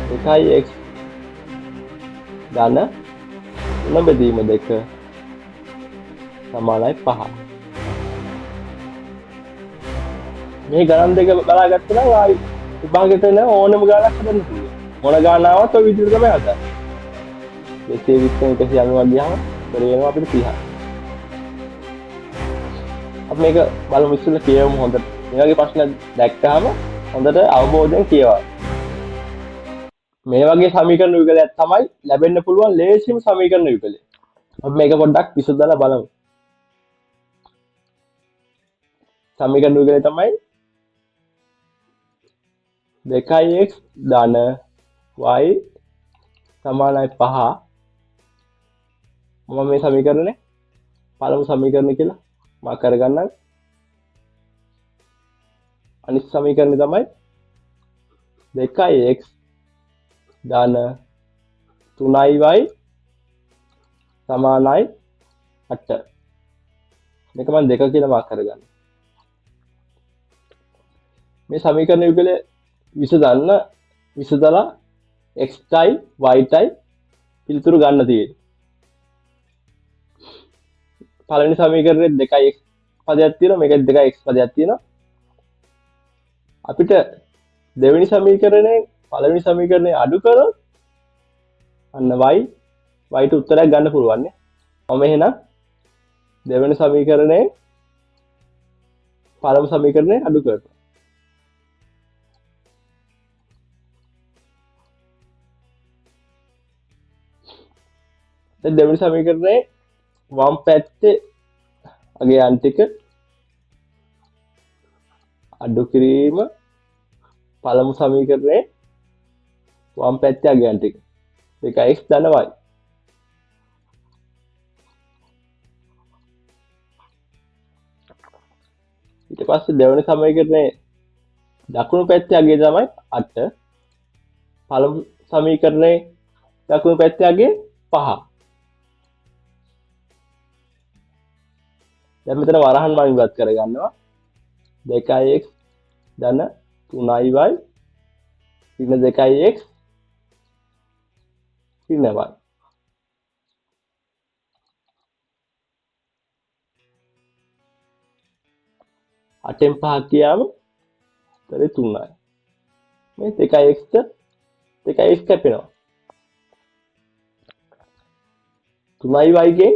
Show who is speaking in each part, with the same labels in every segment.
Speaker 1: දෙකයි x ධන 3 බෙදීම 2 සමානයි 5. මේ ගණන් දෙක බලාගත්තා නම් ආයි විභාගයට එන ඕනම ගණනක් හදන්න පුළුවන්. මොන ගණන් ආවත් ඔය විදිහට තමයි හදන්නේ. 220 190 ගියාම උත්තරේ එනවා අපිට 30. අපි මේක බලමු ඉස්සෙල්ලා කියවමු හොඳට. මේ වගේ ප්‍රශ්න දැක්කහම හොඳට අවබෝධයෙන් කියවන්න. මේ වගේ සමීකරණ යුගලයක් තමයි ලැබෙන්න පුළුවන් ලේසිම සමීකරණ යුගලය. අපි මේක පොඩ්ඩක් විසඳලා බලමු. සමීකරණ යුගලය තමයි 2x ධන y සමානයි 5. මම මේ සමීකරණේ පළමු සමීකරණය කියලා මාක් කරගන්නම්. අනිත් සමීකරණය තමයි 2x ධන 3y සමානයි 8. මේක මම 2 කියලා මාක් කරගන්නවා. මේ සමීකරණ යුගලය විසඳලා x යි y යි පිළිතුරු ගන්න තියෙන්නේ. පළවෙනි සමීකරණේ 2x පදයක් තියෙනවා, මේකේ 2x පදයක් තියෙනවා. අපිට දෙවෙනි සමීකරණයෙන් පළවෙනි සමීකරණය අඩු කරොත් අන්න y ට උත්තරයක් ගන්න පුළුවන් නේ. මම එහෙනම් දෙවෙනි සමීකරණයෙන් පළවෙනි සමීකරණය අඩු කරනවා. දැන් දෙවෙනි සමීකරණයේ වම් පැත්තේ අගයන් ටික අඩු කිරීම පළමු සමීකරණයේ වම් පැත්තේ අගයන් ටික 2x ධන y. ඊට පස්සේ දෙවෙනි සමීකරණයේ දකුණු පැත්තේ අගය තමයි 8. පළමු සමීකරණයේ දකුණු පැත්තේ අගය 5. දැන් මෙතන වරහන් මම ඉවත් කරගන්නවා. 2x ධන 3y ඍණ 2x ඍණ y. අටෙන් 5 කියාම උත්තරේ 3යි. මේ 2x කැපෙනවා. 3y ගෙන්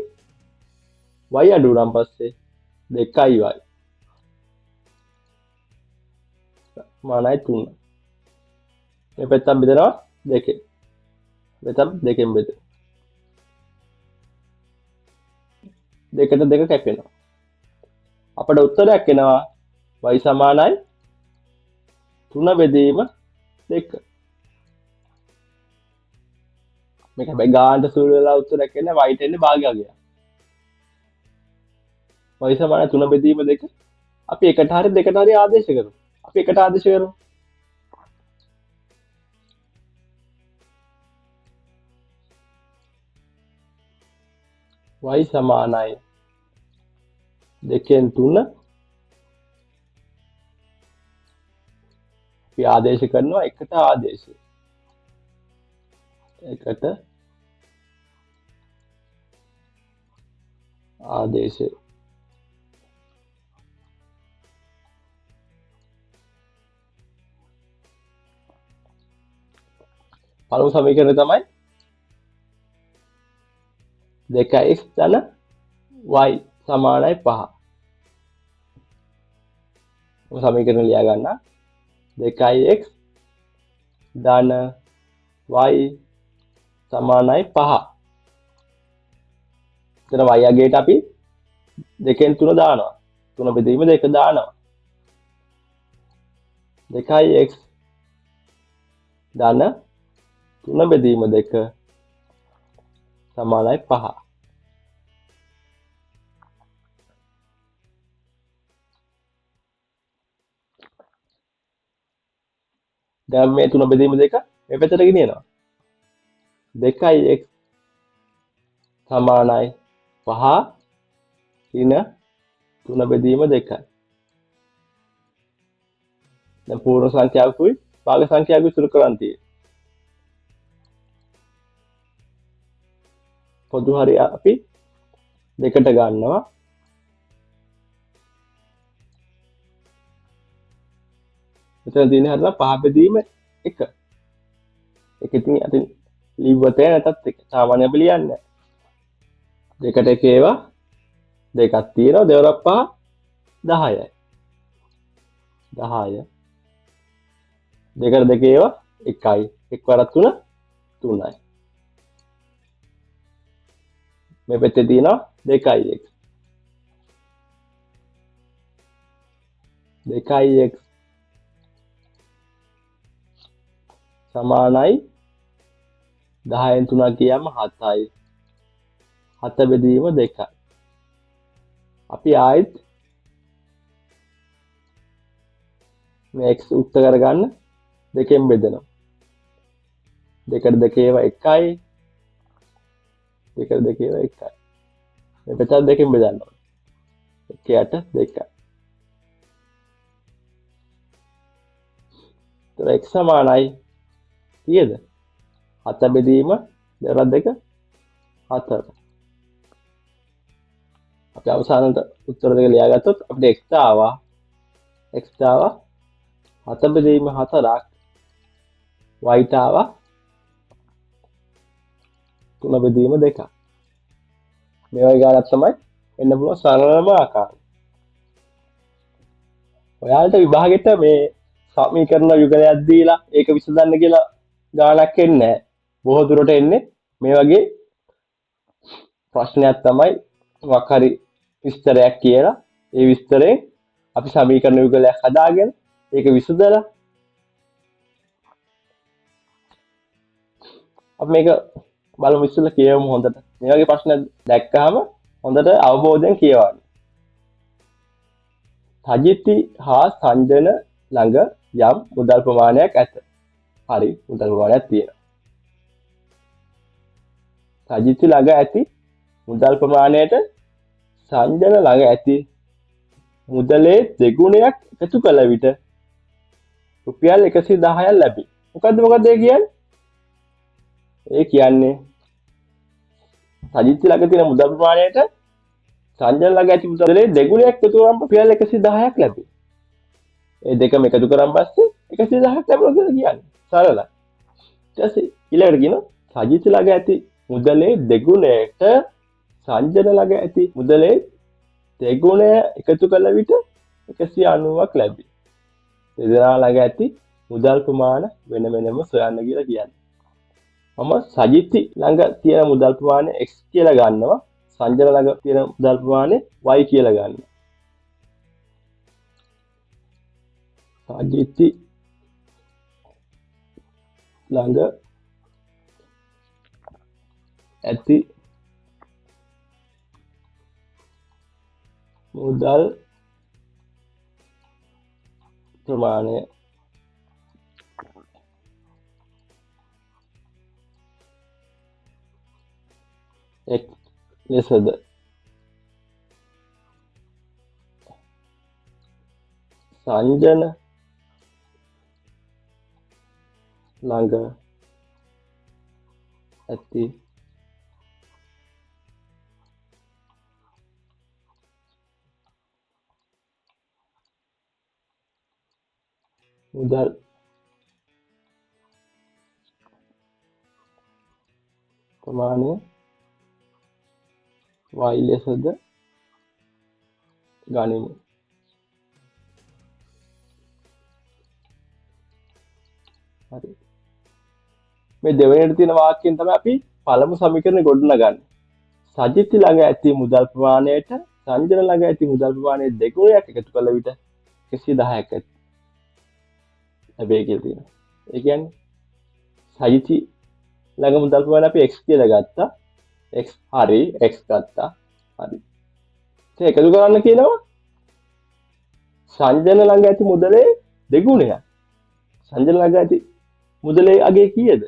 Speaker 1: y අඩු වුණාන් පස්සේ 2y මානයි 3. මේ පැත්තෙන් බෙදනවා 2. මෙතන 2කින් බෙදෙනවා. 2ට 2 කැපෙනවා. අපට උත්තරයක් එනවා y සමානයි 3 බෙදීම 2. මේක හැබැයි ගානට සූළු වෙලා උත්තරයක් එන්නේ y ට එන්නේ භාගය. y සමානයි 3 බෙදීම 2. අපි එකට හරි දෙකට හරි ආදේශ කරමු. අපි එකට ආදේශ කරමු. y සමානයි 2න් 3. අපි ආදේශ කරනවා එකට ආදේශය. එකට ආදේශය. පළමු සමීකරණය තමයි 2x ධන y සමානයි 5. මේ සමීකරණය ලියා ගන්න. 2x ධන y සමානයි 5. එතන y අගයට අපි 2න් 3 දානවා. 3 බෙදීම 2 දානවා. 2x ධන 3 බෙදීම 2 සමානයි 5. දැන් මේ 3 බෙදීම 2 මේ පැත්තට ගෙනියනවා. 2x සමානයි 5 ඍණ 3 බෙදීම 2යි. දැන් පූර්ණ සංඛ්‍යාවකුයි භාග සංඛ්‍යාවකුයි සුළු කරන් තියෙන්නේ. පොදු හරය අපි දෙකට ගන්නවා. මෙතන තියෙන හරියට පහ බෙදීම 1. ඒක ඉතින් අතින් ලිව්වතේ නැතත් එක. සාමාන්‍ය අපි ලියන්නේ. දෙකට එක ඒවා දෙකක් තියෙනවා. දෙවරක් පහ 10යි. 10. දෙකට දෙක ඒවා 1යි. එක් වරක් 3 3යි. මේ පැත්තේ තියෙනවා 2x. 2x සමානයි 10න් 3 ගියාම 7යි. 7 බෙදීම 2යි. අපි ආයෙත් මේ x උත්ත කරගන්න දෙකෙන් බෙදනවා. දෙකට දෙක ඒවා 1යි. දෙකට දෙක ඒවා 1යි. මේ පැත්ත දෙකෙන් බෙදන්න ඕනේ. 1ට 2යි. ඒතර x සමානයි කීයද? 7 බෙදීම 2 4. අපි අවසානට උත්තර දෙක ලියාගත්තොත් අපිට x ආවා. x ආවා 7 බෙදීම 4ක්. y ආවා 3 බෙදීම 2ක්. මේ වගේ ගානක් තමයි එන්න පුළුවන් සරලම ආකාරය. ඔයාලට විභාගෙට මේ සමීකරණ යුගලයක් දීලා ඒක විසඳන්න කියලා ගානක් එන්නේ නැහැ. බොහෝ දුරට එන්නේ මේ වගේ ප්‍රශ්නයක් තමයි මොකක් හරි විස්තරයක් කියලා. ඒ විස්තරයෙන් අපි සමීකරණ යුගලයක් හදාගෙන ඒක විසඳලා අපි මේක බලමු ඉස්සෙල්ලා කියවමු හොඳට. මේ වගේ ප්‍රශ්න දැක්කහම හොඳට අවබෝධයෙන් කියවන්න. සජිත්ති හා සංජන ළඟ යම් මුදල් ප්‍රමාණයක් ඇත. හරි, මුදල් ප්‍රමාණයක් තියෙනවා. සජිත්ති ළඟ ඇති මුදල් ප්‍රමාණයට සංජන ළඟ ඇති මුදලේ දෙගුණයක් එකතු කළ විට රුපියල් 110ක් ලැබේ. මොකද්ද ඒ කියන්නේ? ඒ කියන්නේ සජිත්ති ළඟ තියෙන මුදල් ප්‍රමාණයට සංජන ළඟ ඇති මුදලේ දෙගුණයක් එකතු කරාම රුපියල් 110ක් ලැබේ. ඒ දෙකම එකතු කරාන් පස්සේ 110ක් ලැබෙනවා කියලා කියන්නේ. සරලයි. ඊට පස්සේ ඊළඟට කියනවා සජිත්ති ළඟ ඇති මුදලේ දෙගුණයට සංජන ළඟ ඇති මුදලේ දෙගුණය එකතු කළ විට 190ක් ලැබේ. දෙදෙනා ළඟ ඇති මුදල් ප්‍රමාණ වෙන වෙනම සොයන්න කියලා කියන්නේ. මම සජිත්ති ළඟ තියෙන මුදල් ප්‍රමාණය x කියලා ගන්නවා. සංජන ළඟ තියෙන මුදල් ප්‍රමාණය y කියලා ගන්නවා. සජිත්ති ළඟ ඇති මුදල් ප්‍රමාණය x ලෙසද සංජන ළඟ ඇති මුදල් ප්‍රමාණය y ලෙසද ගනිමු. හරි. මේ දෙවෙනියට තියෙන වාක්‍යයෙන් තමයි අපි පළමු සමීකරණය ගොඩනගන්නේ. සජිත්ති ළඟ ඇති මුදල් ප්‍රමාණයට සංජන ළඟ ඇති මුදල් ප්‍රමාණයේ දෙගුණයක් එකතු කළ විට 110ක් ලැබේ කියලා තියෙනවා. ඒ කියන්නේ සජිත්ති ළඟ මුදල් ප්‍රමාණය අපි x කියලා ගත්තා. x හරි x ගත්තා. හරි. ඒක එකතු කරන්න කියනවා සංජන ළඟ ඇති මුදලේ දෙගුණයක්. සංජන ළඟ ඇති මුදලේ අගේ කීයද?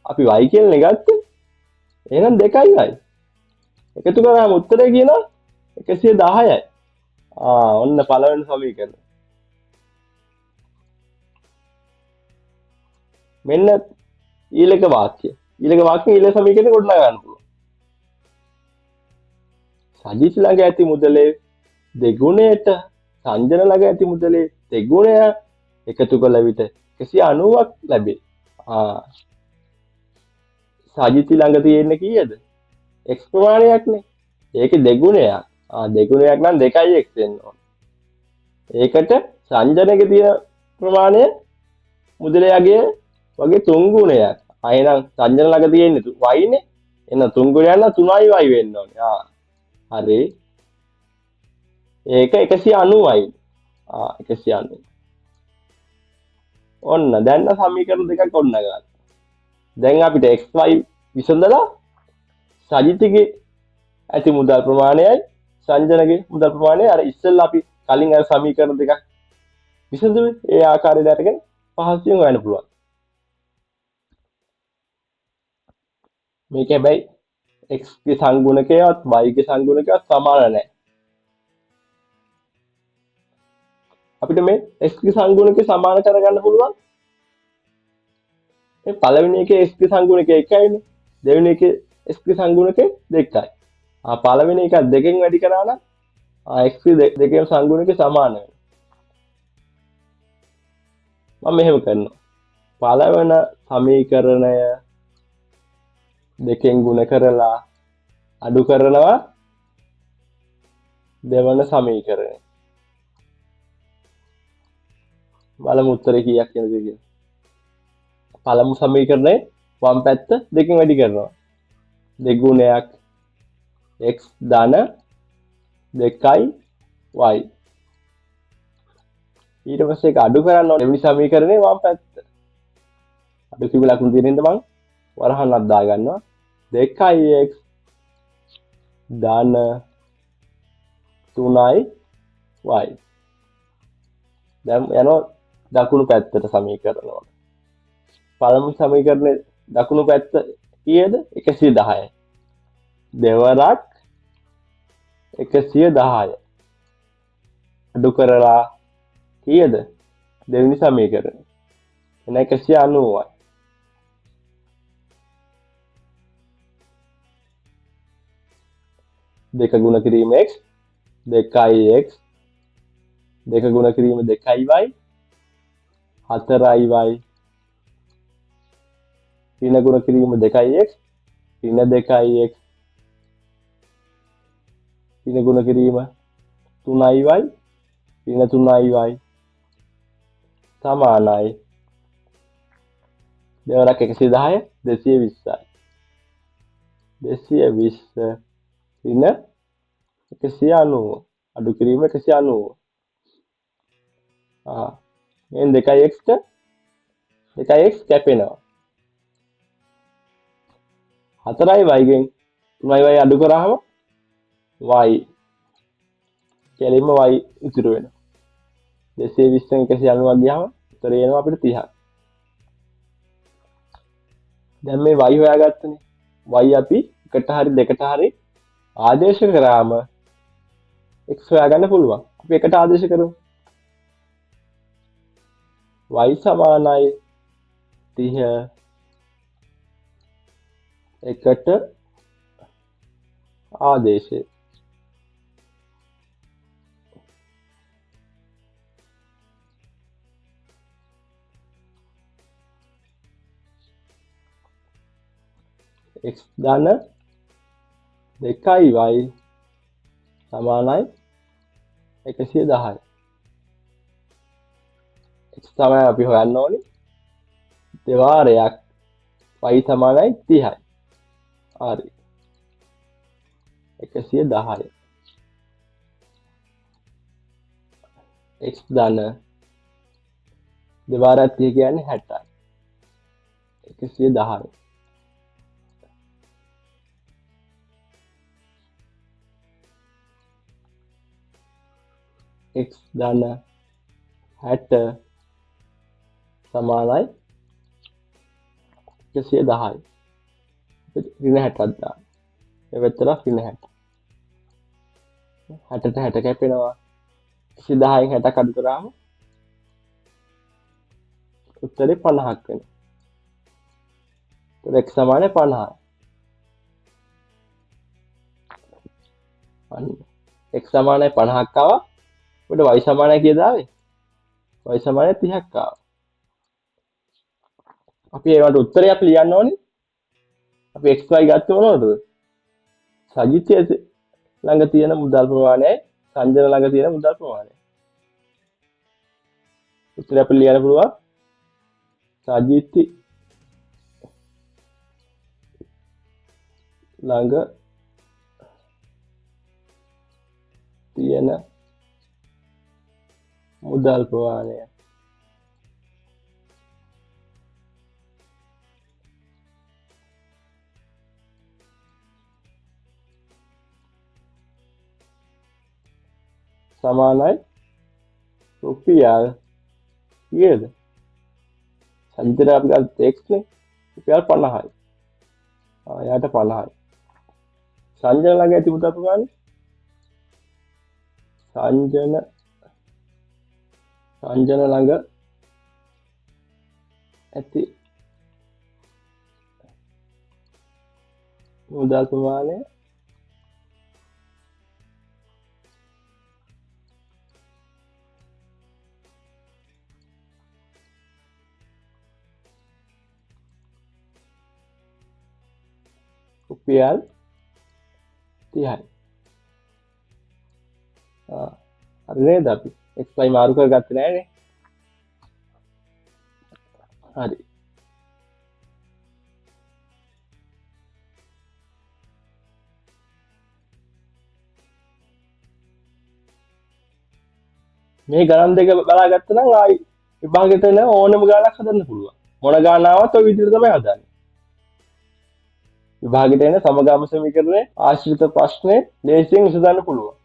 Speaker 1: අපි y කියලා ගත්තේ. එහෙනම් 2යි. එකතු කරාම උත්තරේ කියනවා 110යි. ඔන්න පළවෙනි සමීකරණය. මෙන්න ඊළඟ වාක්‍ය. ඊළඟ සමීකරණය ගොඩනගා ගන්න පුළුවන්. සජිත් ළඟ ඇති මුදලේ දෙගුණයට සංජන ළඟ ඇති මුදලේ දෙගුණය එකතු කළ විට 190ක් ලැබේ. සජිත් ළඟ තියෙන්නේ කීයද? x ප්‍රමාණයක්නේ. ඒකේ දෙගුණයක්. දෙගුණයක් නම් 2x වෙන්න ඕන. ඒකට සංජනගේ තියෙන ප්‍රමාණය මුදලයාගේ වගේ 3 ගුණයක්. එහෙනම් සංජන ළඟ තියෙන්නේ y නේ. එහෙනම් 3 ගුණයක් නම් 3y වෙන්න ඕනේ. හරි. ඒක 190යි. 190. ඔන්න දැන් සමීකරණ දෙකක් ඔන්න ගන්න. දැන් අපිට xy විසඳලා සජිත්ගේ ඇති මුදල් ප්‍රමාණයයි සංජනගේ මුදල් ප්‍රමාණයයි අර ඉස්සෙල්ලා අපි කලින් අර සමීකරණ දෙකක් විසඳුවේ ඒ ආකාරයට අරගෙන පහසුවෙන් හොයන්න පුළුවන්. මේක හැබැයි x ගේ සංගුණකයවත් y ගේ සංගුණකයවත් සමාන නැහැ. අපිට මේ x ගේ සංගුණකය සමාන කරගන්න පුළුවන්. මේ පළවෙනි එකේ x ගේ සංගුණකය 1යිනේ. දෙවෙනි එකේ x ගේ සංගුණකය 2යි. පළවෙනි එක දෙකෙන් වැඩි කරා නම් x දෙකේම සංගුණකය සමාන වෙනවා. මම මෙහෙම කරනවා. පළවෙනි සමීකරණය දෙකෙන් ගුණ කරලා අඩු කරනවා දෙවන සමීකරණය. බලමු උත්තරේ කීයක් එනද කියලා. පළමු සමීකරණය වම් පැත්ත දෙකෙන් වැඩි කරනවා. දෙගුණයක් x ධන 2y. ඊට පස්සේ ඒක අඩු කරන්න ඕනේ දෙවෙනි සමීකරණේ වම් පැත්ත. අඩු කිව්ව ලකුණු තියෙන හින්දා මම වරහන්නක් දා ගන්නවා. 2x ධන 3y. දැන් යනවා දකුණු පැත්තට සමීකරණ වල. පළමු සමීකරණේ දකුණු පැත්ත කීයද? 110යි. දෙවරක් 110. අඩු කරලා කීයද? දෙවෙනි සමීකරණය. එන 190යි. දෙක ගුණ කිරීම x 2x දෙක ගුණ කිරීම 2y 4y ඍණ ගුණ කිරීම 2x ඍණ 2x ඍණ ගුණ කිරීම 3y ඍණ 3y සමානයි දෙවරක් 110 220යි 220 ඍණ 190 අඩු කිරීම 190 මෙන් 2x ට 2x කැපෙනවා 4y ගෙන් 3y අඩු කරාම y කෙලින්ම y ඉතුරු වෙනවා 220 න් 190 ගියාම උත්තරේ එනවා අපිට 30ක් දැන් මේ y හොයාගත්තනේ y අපි එකට හරි දෙකට හරි ආදේශ කරාම x හොයාගන්න පුළුවන් අපි එකට ආදේශ කරමු y සමානයි 30 එකට ආදේශය x ධන 2y සමානයි 110යි x තමයි අපි හොයන්න ඕනේ දෙවාරයක් y සමානයි 30යි හරි 110යි x ධන දෙවාරයක් 30 කියන්නේ 60යි 110යි x ධන 60 සමානයි 110යි ඍණ 60ක් දාන්න ඒ වෙතර ඍණ 60 60ට 60 කැපෙනවා 110න් 60ක් අඩු කරාම උත්තරේ 50ක් වෙනවා එතකොට x සමානයි 50යි x සමානයි 50ක් ආවා. උඩ y සමානයි කීයද ආවේ? y සමානයි 30ක් ආවා. අපි ඒවට උත්තරය අපි ලියන්න ඕනේ. අපි xy ගත්තේ මොනවද? සජිත්‍ය ළඟ තියෙන මුදල් ප්‍රමාණයයි සංජන ළඟ තියෙන මුදල් ප්‍රමාණයයි. උත්තරය අපි ලියන්න පුළුවන්. සජිත්‍ය ළඟ තියෙන මුදල් ප්‍රමාණය සමානයි රුපියල් කීයද? සංජිතට අපි ගත්ත x නේ රුපියල් 50යි. යාට 50යි. සංජන ළඟ ඇති මුදල් ප්‍රමාණය සංජන ළඟ ඇති මුදල් ප්‍රමාණය රුපියල් 30යි. හරි නේද? අපි xy මාරු කරගත්තේ නෑනේ. හරි. මේ ගණන් දෙක බලාගත්තා නම් ආයි විභාගෙට එන ඕනම ගානක් හදන්න පුළුවන්. මොන ගාන ආවත් ඔය විදිහට තමයි හදන්නේ. විභාගෙට එන සමගාම සමීකරණයේ ආශ්‍රිත ප්‍රශ්නේ ලේසියෙන් විසඳන්න පුළුවන්.